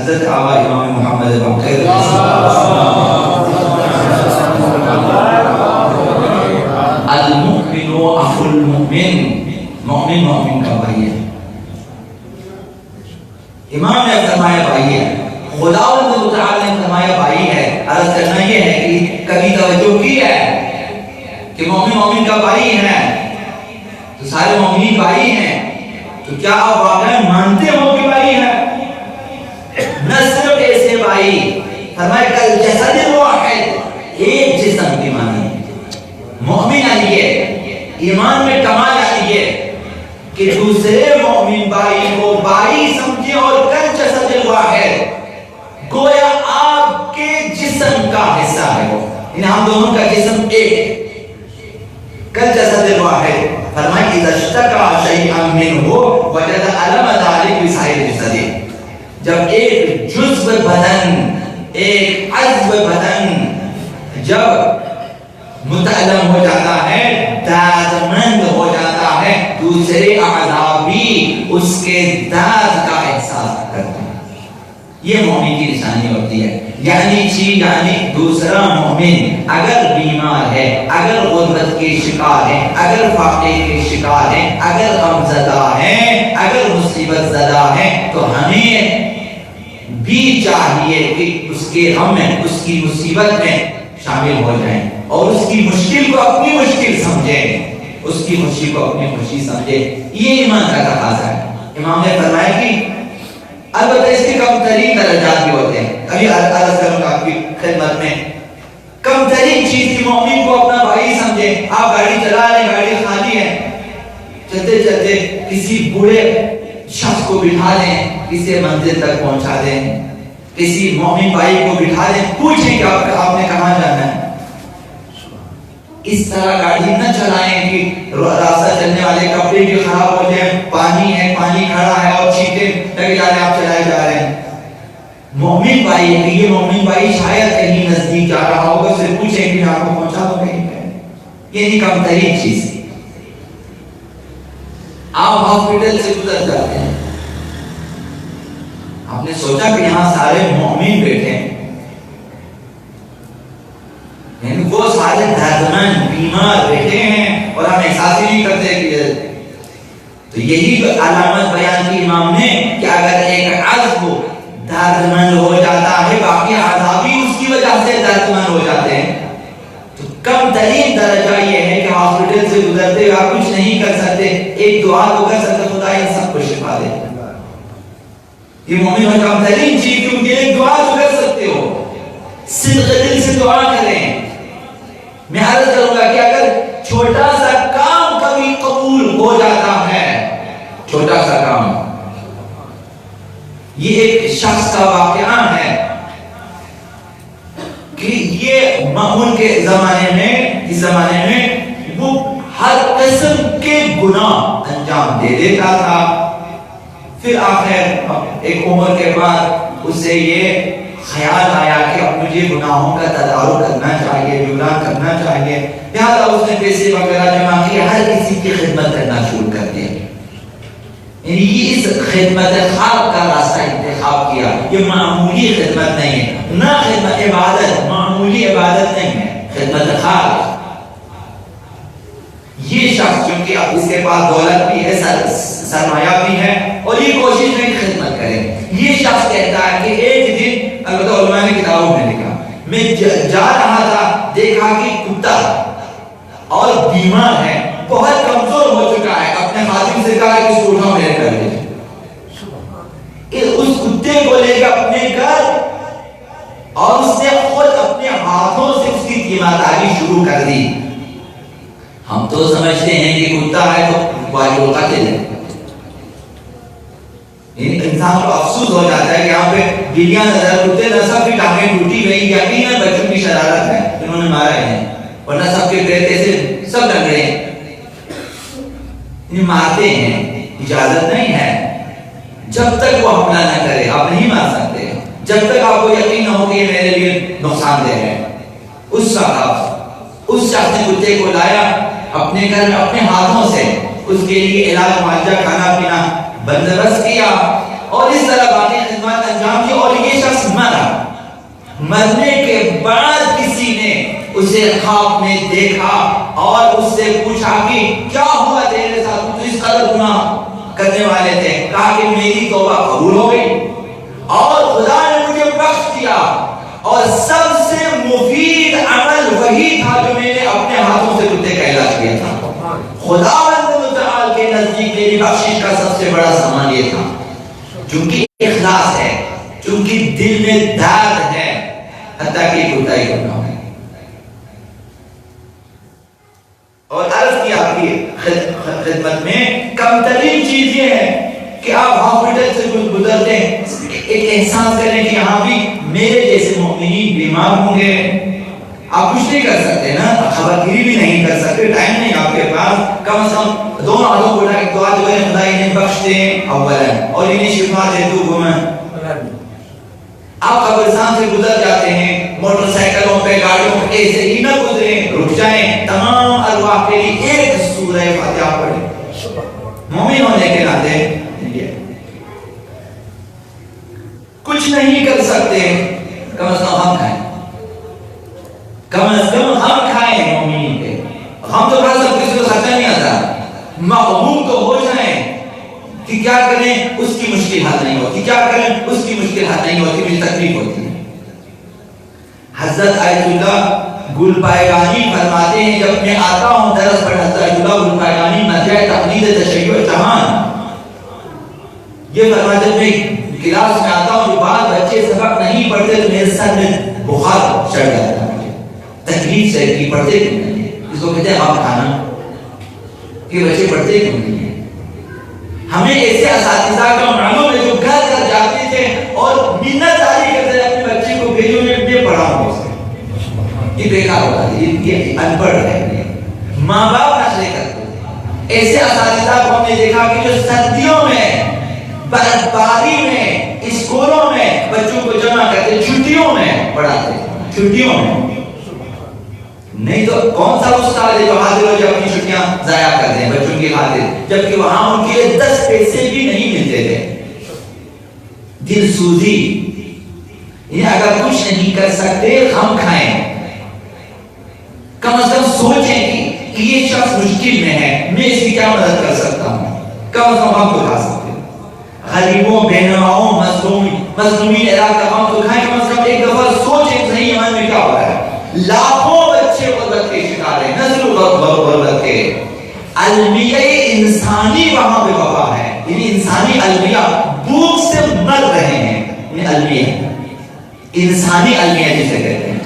حضرت آبا امام محمد باقر المؤمن اخو المؤمن، مومن مومن کا بھائی ہے. امام نے فرمایا بھائی ہے، خدا تعالی نے فرمایا بھائی ہے. عرض کرنا یہ ہے کہ کبھی توجہ کی ہے کہ مومن مومن کا بھائی ہے تو سارے مومنین بھائی ہیں، تو کیا آپ واقعا مانتے ہو کہ بھائی ہے؟ نہ صرف ایسے بھائی، فرمایا کل جسد واحد، ایک جسم کی مانی. مومن آئیے ایمان میں کمال آئیے کہ دوسرے مومن بھائی کو بھائی سمجھے اور کل جسد واحد، گویا آپ کے جسم کا حصہ ہے وہ، ہم دونوں کا جسم ایک. کل جسد واحد فرمایا اذا اشتکا شیئا منہ وجد علم ذلک بسائر جسدہ. جب ایک جزو بدن، ایک عضو بدن جب متعلم ہو جاتا ہے، دردمند ہو جاتا ہے، دوسرے اعضاء بھی اس کے درد کا احساس کرتے ہیں. یہ مومن کی نشانی ہوتی ہے. یعنی دوسرا مومن اگر بیمار ہے، اگر غربت کے شکار ہے، اگر فاقے کے شکار ہے، اگر غم زدہ ہے، اگر مصیبت زدہ ہے، تو ہمیں بھی چاہیے کہ اس کے غم میں، اس کی مصیبت میں شامل ہو جائیں اور اس کی مشکل کو اپنی مشکل سمجھیں، اس کی خوشی کو اپنی خوشی سمجھیں. یہ ایمان کا تقاضا ہے. امام نے فرمایا کہ البتہ اس کے کم ترین درجات بھی ہوتے ہیں. ابھی عرض کروں گا آپ کی خدمت میں، کم ترین چیز کی مومن کو اپنا بھائی سمجھیں. آپ گاڑی چلا رہے ہیں، گاڑی خالی ہے، چلتے چلتے کسی بوڑھے شخص کو بٹھا دیں، کسی منزل تک پہنچا دیں، کسی مومن بھائی کو بٹھا دیں، پوچھیں کہ آپ نے کہاں جانا ہے. اس طرح گاڑی نہ چلائیں کہ راستہ چلنے والے کپڑے بھی خراب ہو جائیں، پانی ہے، پانی کھڑا ہے اور چھینٹے لگے جا رہے ہیں، آپ چلائے جا رہے ہیں. مومن بھائی ہے کہ یہ مومن بھائی شاید کہیں نزدیک جا رہا ہوگا، اسے پوچھیں کہ آپ کو پہنچا دو کہیں پہ. یہ نہیں کم ترین چیز. آپ ہاسپٹل سے گزر جاتے ہیں، آپ نے سوچا کہ یہاں سارے مومن بیٹھے ہیں، یعنی وہ سارے دردمند بیمار بیٹھے ہیں اور ہم احساس ہی نہیں کرتے کہ تو یہی علامت بیان کی امام نے کہ اگر ایک عضو دردمند ہو جاتا ہے، باقی اعضاء بھی اس کی وجہ سے دردمند ہو جاتے ہیں. تو کم ترین درجہ یہ ہے کہ ہاسپٹل سے گزرتے ہوئے آپ کچھ نہیں کر سکتے، ایک دعا تو کر سکتے، خدا ان سب کو شفا دے. یہ مومن میں کم ترین چیز کیونکہ ایک دعا تو کر سکتے ہو، صدق دل سے دعا کریں. میں عرض کروں گا کہ اگر چھوٹا سا کام کبھی قبول ہو جاتا ہے، چھوٹا سا کام، یہ ایک شخص کا واقعہ ہے کہ یہ ان کے زمانے میں، اس زمانے میں وہ ہر قسم کے گناہ انجام دے دیتا تھا. پھر آخر ایک عمر کے بعد اسے یہ خیال آیا کہ اب مجھے گناہوں کا تدارک کرنا چاہیے، جبران کرنا چاہیے. لہٰذا اس نے پیسے وغیرہ جمع کیے، ہر کسی کی خدمت کرنا شروع کر دیا. یعنی یہ اس خدمت خلق کا راستہ انتخاب کیا. یہ معمولی خدمت نہیں ہے، نہ خدمت عبادت، معمولی عبادت نہیں ہے، خدمت خلق. یہ شخص چونکہ اب اس کے پاس دولت بھی ہے، سرمایہ بھی ہے، اور یہ کوشش میں خدمت کرے. یہ شخص کہتا ہے کہ ایک دن، البتہ علماء نے کتابوں میں لکھا، میں جا رہا تھا، دیکھا کہ کتا اور بیمار ہے، بہت کمزور ہو چکا ہے. اپنے خادم سے کہا کہ اس کو اٹھاؤ میرے گھر لے جاؤ. اس کتے کو لے کے اپنے گھر، اور اس نے خود اپنے ہاتھوں سے اس کی تیمارداری شروع کر دی. ہم تو سمجھتے ہیں کہ کتا ہے تو واجب قتل ہے. انسان کو افسوس ہو جاتا ہے کہ یہاں پہ بلیاں نظر، کتے نہ سب کی ٹانگیں ٹوٹی گئی، یقیناً بچوں کی شرارت ہے، انہوں نے مارا ہے، ورنہ سب کے پیر ایسے سب لگ رہے ہیں. مارتے ہیں، اجازت نہیں ہے. جب تک وہ حملہ نہ کرے آپ نہیں مار سکتے، جب تک آپ کو یقین نہ ہو کہ یہ میرے لیے نقصان دہ ہے. اس شخص نے کتے کو لایا اپنے گھر میں، اپنے ہاتھوں سے اس کے لیے علاج معالجہ، کھانا پینا بندوبست کیا، اور اس طرح باقی خدمات خدمات انجام دی اور یہ شخص مرا. مرنے کے بعد کسی نے اسے خواب میں دیکھا اور اس سے پوچھا کہ کیا ہوا تیرے ساتھ, تو اس قدر گناہ کرنے والے تھے. کہا کہ میری توبہ قبول ہو گئی اور خدا نے مجھے بخش دیا, اور سب سے مفید عمل وہی تھا جو میں نے اپنے ہاتھوں سے کتے کا علاج کیا تھا. خداوند متعال کے نزدیک میری بخشش کا سب سے بڑا سامان یہ تھا, چونکہ اخلاص ہے, چونکہ دل میں درد ہے, حتیٰ کہ کوتاہی کرنا ہے. اور عرض کیا آپ کی خدمت میں کم ترین چیز یہ ہے کہ آپ ہاسپٹل سے گزرتے ہیں, ایک احساس کریں کہ یہاں بھی میرے جیسے مومنین بیمار ہوں گے. آپ کچھ نہیں کر سکتے نا, خبرگیری بھی نہیں کر سکتے, ٹائم نہیں آپ کے پاس. کم از کم دونوں ہاتھوں کو اٹھا کے دعا جو ہے خدا انہیں بخش دے اولا اور انہیں شفا دے تو گمن. آپ قبرستان سے گزر جاتے ہیں, موٹر سائیکلوں پہ, گاڑیوں پہ, ایسے ہی نہ گزریں, رک جائیں. تمام ارواح کے لیے ایک سورہ فاتحہ پڑھیں. مومن ہونے کے ناطے کچھ نہیں کر سکتے, کم از کم ہم کھائیں, کم از کم ہم کھائیں. مومن کے ہم تو کر سکتے, کسی کو خرچہ نہیں آتا. مغموم تو ہو جائیں کہ کیا کریں, اس کی مشکل حل نہیں ہوتی, کیا کریں, اس کی مشکل حل نہیں ہوتی, مجھے تکلیف ہوتی ہے. حضرت آیت اللہ گل پائگانی فرماتے ہیں, جب میں آتا ہوں درس پر, حضرت آیت اللہ گل پائگانی مدعی تقلید تشیع جہان یہ فرماتے ہیں, میں کلاس میں آتا ہوں, جو بعض بچے سبق نہیں پڑھتے تو میرے سر میں بخار چڑھ جاتا ہے, مجھے تکلیف سے کہ پڑھتے کیوں نہیں ہے. اس کو کہتے ہیں آپ کھانا کہ بچے پڑھتے کیوں نہیں ہے. ہمیں ایسے اساتذہ کا معلوم ہے جو گھر گھر جاتے تھے اور منت داری کرتے اپنے بچے کو بھیجو میں پڑھاؤں اسے, یہ بیکار ہوتا ہے, یہ ان پڑھ ہے. ماں باپ نشے کرتے تھے. ایسے اساتذہ کو ہم نے دیکھا کہ جو سردیوں میں, برفباری میں, اسکولوں میں بچوں کو جمع کرتے, چھٹیوں میں پڑھاتے, چھٹیوں میں. نہیں تو کون سا استاد ہے جو حاضر ہو جائے اپنی چھٹیاں ضائع کر دیں بچوں کی خاطر, جبکہ وہاں ان کے لیے 10 پیسے بھی نہیں ملتے تھے. دل سوزی. اگر کچھ نہیں کر سکتے ہم کھائیں, کم از کم سوچیں کہ یہ شخص مشکل میں ہے, میں اس کی کیا مدد کر سکتا ہوں. کم از کم ہم تو کھا سکتے, غریبوں, بہنواؤں, مظلومین علاقہ ہم تو کھائیں. کم از کم ایک دفعہ سوچیں صحیح ایمان میں کیا ہو رہا ہے. لاکھوں بچے غربت کے شکار ہیں, نسل غربت کے. المیہ انسانی وہاں پہ وبا ہے, یعنی انسانی المیہ بھوک سے مر رہے ہیں. یعنی المیہ, انسانی المیہ جسے کہتے ہیں,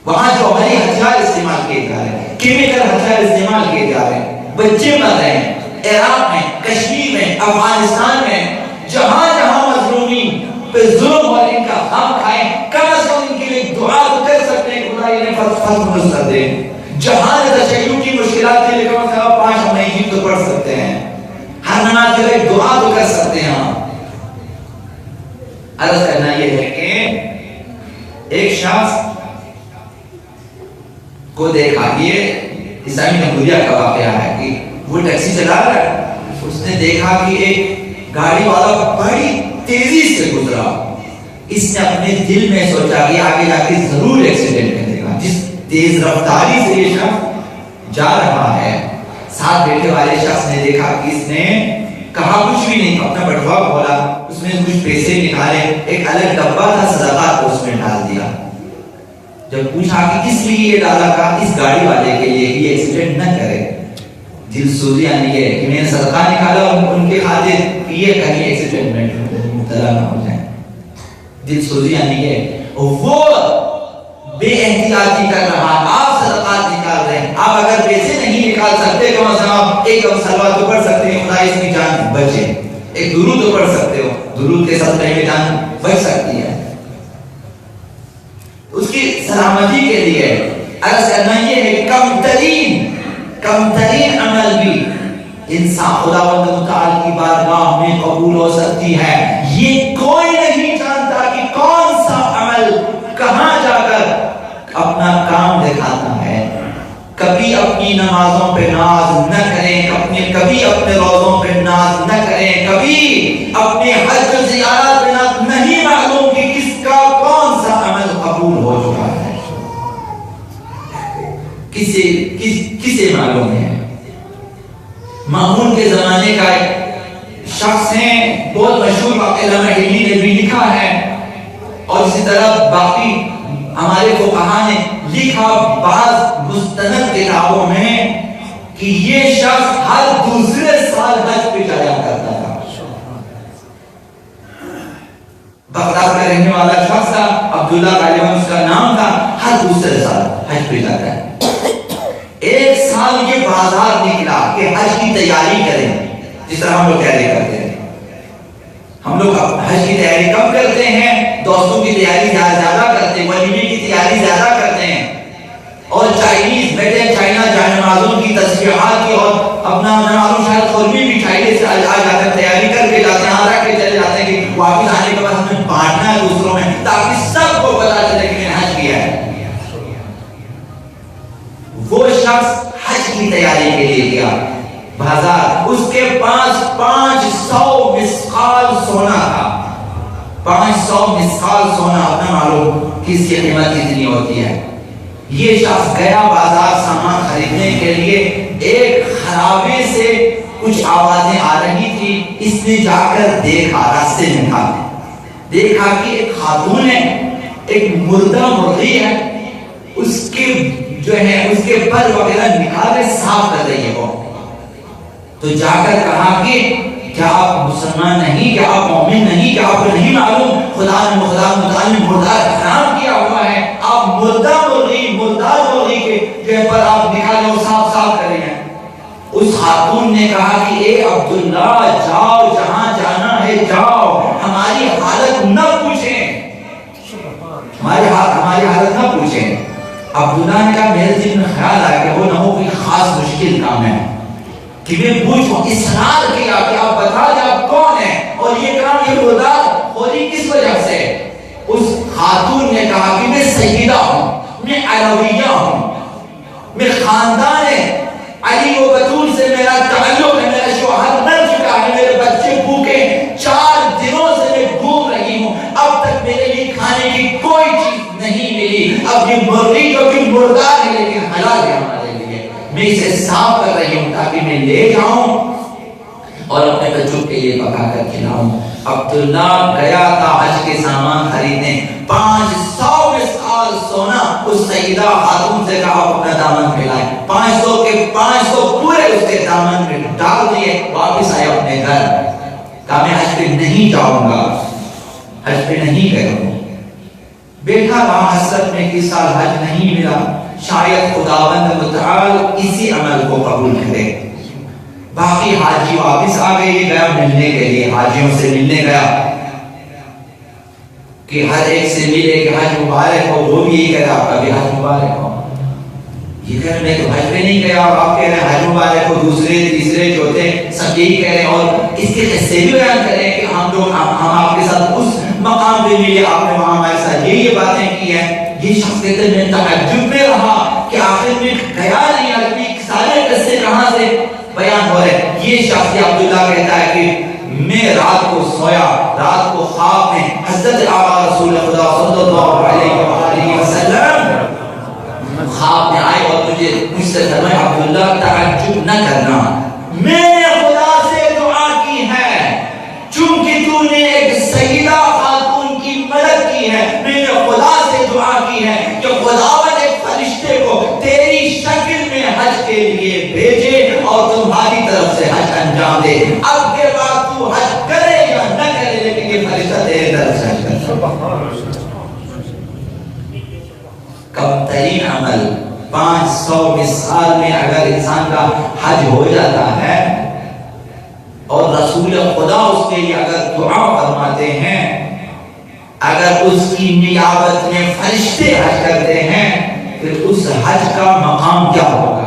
وہاں جو ہماری ہتھیار استعمال کیے جا رہے ہیں, کیمیکل ہتھیار استعمال کیے جا رہے ہیں, بچے مر رہے ہیں. عراق میں, کشمیر میں, افغانستان میں, جہاں جہاں مظلومین پہ ظلم ہو رہے ہیں کا ہم کھائیں. کم از کم ان کے لیے دعا تو کر سکتے ہیں, خدا انہیں فتح نصرت دے. جہاں تشیع کی مشکلات کے لیے کم از کم 5 مہینے تو پڑھ سکتے ہیں, ہر نماز کے لیے دعا تو کر سکتے ہیں. عرض کرنا یہ ہے کہ ایک شخص کو دیکھا, یہ اسلامی جمہوریہ کا واقعہ ہے کہ وہ ٹیکسی چلا رہا ہے, اس نے دیکھا کہ ایک گاڑی والا بڑی تیزی سے گزرا. اس نے اپنے دل میں سوچا کہ آگے جا کے ضرور ایکسیڈنٹ کر دے گا. جس تیز رفتاری سے یہ شخص جا رہا ہے, ساتھ بیٹھے والے شخص نے دیکھا کہ اس نے کہا کچھ بھی نہیں, اپنا بٹوا کھولا, اس میں کچھ پیسے نکالے, ایک الگ ڈبہ تھا صدقات کو اس میں ڈال دیا. جب پوچھا کہ کس لیے یہ ڈالا, کہا اس گاڑی والے کے لیے کہ ایکسیڈنٹ نہ کرے. دل سوزی آنی ہے کہ میں نے صدقہ نکالا ان کے خاطر کہ یہ کہیں ایکسیڈنٹ میں مبتلا نہ ہو جائیں. دل سوزی آنی ہے, وہ بے احتیاطی کر رہا, آپ صدقات نکال رہے ہیں. آپ اگر پیسے نہیں نکال سکتے تو آپ ایک صلوات تو پڑھ سکتے ہیں, خدا اس کی جان بچے. ایک درود تو پڑھ سکتے ہو, درود کے صدقے میں جان بچ سکتی ہے. اس کی سلامتی کے لیے عرض کرنا یہ ہے کہ کم ترین عمل بھی انسان خداوند متعال کی بارگاہ میں قبول ہو سکتی ہے. یہ کوئی نہیں جانتا کہ کون سا عمل کہاں جا کر اپنا کام دکھاتا ہے. کبھی اپنی نمازوں پہ ناز نہ کریں, کبھی اپنے روزوں پہ ناز نہ کریں, کبھی اپنے حج و زیارت پہ زمانے کا ایک شخص ہیں، بہت مشہور واقعہ علامہ حلی نے بھی لکھا ہے، اور اسی طرح باقی ہمارے فقہا نے لکھا بعض مستند کتابوں میں کہ یہ شخص ہر دوسرے سال حج پہ جایا کرتا تھا۔ بغداد کا رہنے والا شخص تھا، عبداللہ غالباً اس کا نام تھا، ہر دوسرے سال حج پہ جاتا ہے۔ ایک سال یہ بازار نکلا کہ حج کی تیاری کریں، جس طرح ہم لوگ تیاری کرتے ہیں۔ ہم لوگ حج کی تیاری کم کرتے ہیں، دوستوں کی تیاری زیادہ کرتے ہیں، ولیمے کی تیاری زیادہ کرتے ہیں، اور چائنیز بیٹے چائنا جانے نمازوں کی تسبیحات کی اور اپنا معلوم شاید قربی بھی چائنیز سے آ جاتے ہیں، تیاری کر کے جاتے ہیں، رکھ کے چلے جاتے ہیں کہ واپس آنے کے بعد ہمیں بانٹنا ہے دوسروں میں، تاکہ سب کو پتا چلے کہ میں نے حج کیا ہے۔ وہ شخص حج کی تیاری کے لیے گیا بازار، اس کے پاس 500 مسقال سونا تھا۔ 500 مسقال سونا، اپنا معلوم کہ اس کی قیمت کتنی ہوتی ہے۔ یہ شخص گیا بازار سامان خریدنے کے لیے، ایک خرابے سے کچھ آوازیں آ رہی تھی، اس نے جا کر دیکھا، راستے میں تھا، دیکھا کہ ایک خاتون ہے، ایک مردہ مرغی ہے، اس کے جو ہے اس کے پر وغیرہ نکال کے صاف کر رہی ہے وہ۔ تو جا کر کہا کہ کیا آپ مسلمان نہیں، کیا آپ مومن نہیں، کیا آپ کو نہیں معلوم خدا نے مردار حرام کیا ہوا ہے، آپ مردار مرغی کے جو پر آپ نکالے اور صاف کریں ہیں۔ اس خاتون نے کہا کہ اے عبداللہ جاؤ، جہاں جانا ہے جاؤ، ہماری حالت نہ پوچھیں، ہماری حالت نہ پوچھیں۔ عبداللہ نے کہا میرے ذہن میں خیال آیا کہ وہ نہ ہو کوئی خاص مشکل کام ہے کہ میں پوچھوں، اصرار کیا کہ آپ بتا دیں آپ کون ہیں اور یہ کام یہ مردار خوری کس وجہ سے۔ اس خاتون نے کہا کہ میں سیدہ ہوں، میں علویہ ہوں، میں خاندان علی و بطول سے میرا تعلق ہے، میرا شوہر مر چکا ہے، میرے بچے بھوکے، 4 دنوں سے میں گھوم رہی ہوں، اب تک میرے لیے کھانے کی کوئی چیز نہیں ملی، اب یہ مرغی جو کہ مردار ہے لیکن حلال ہے ہمارے لیے، میں اسے صاف کر رہی ہوں تاکہ میں لے جاؤں اور اپنے بچوں کے لیے پکا کر کھلاؤں۔ عبداللہ گیا تھا حج کے سامان خریدنے، 500 مسقال سونا اس سیدہ خاتون سے کہا آپ اپنا دامن پھیلائیں، 500 کے 500 پورے اس کے دامن میں ڈال دیے، واپس آئے اپنے گھر، کہا میں حج پہ نہیں جاؤں گا، حج پہ نہیں کروں۔ بیٹھا رہا حسرت میں کہ سال حج نہیں ملا، شاید خداوند متعال اسی عمل کو قبول کرے۔ باقی حاجی واپس آ گئے، یہ گیا ملنے کے لیے، حاجیوں سے ملنے گیا کہ ہر ایک سے ملے کہ حج مبارک ہو، وہ بھی یہ کہہ رہا آپ کا بھی حج مبارک ہو، یہ کہہ رہے میں تو حج پہ نہیں گیا اور آپ کہہ رہے ہیں حج مبارک ہو، دوسرے تیسرے چوتھے سب یہی کہہ رہے ہیں، اور اس کے قصے بھی بیان کریں کہ ہم آپ کے ساتھ اس مقام پہ ملے، آپ نے وہاں ہمارے ساتھ یہ باتیں کی ہیں۔ یہ شخص کہتے ہیں میں تعجب میں رہا کہ آخر میں گیا نہیں، آدمی سارے قصے کہاں سے بیان ہو رہے۔ یہ شخص عبداللہ کہتا ہے کہ میں رات کو سویا، رات کو خواب میں حضرت آقا رسول خدا صلی اللہ علیہ وسلم خواب میں آئے اور مجھ سے فرمایا عبداللہ تعجب نہ کرنا، میں نے خدا سے دعا کی ہے، چونکہ تو نے ایک سیدہ خاتون کی مدد کی ہے، میں نے خدا سے دعا کی ہے کہ خداوند ایک فرشتے کو تیری شکل میں حج کے لیے بھیجے اور تمہاری طرف سے حج انجام دے۔ اب کے بعد تو حج کرے یا نہ کرے لیکن یہ فرشتہ تیری طرف سے حج کرے۔ کم ترین عمل 500 مسقال میں اگر انسان کا حج ہو جاتا ہے اور رسول خدا اس کے لیے اگر دعا فرماتے ہیں، اگر اس کی نیابت میں فرشتے حج کرتے ہیں، پھر اس حج کا مقام کیا ہوگا؟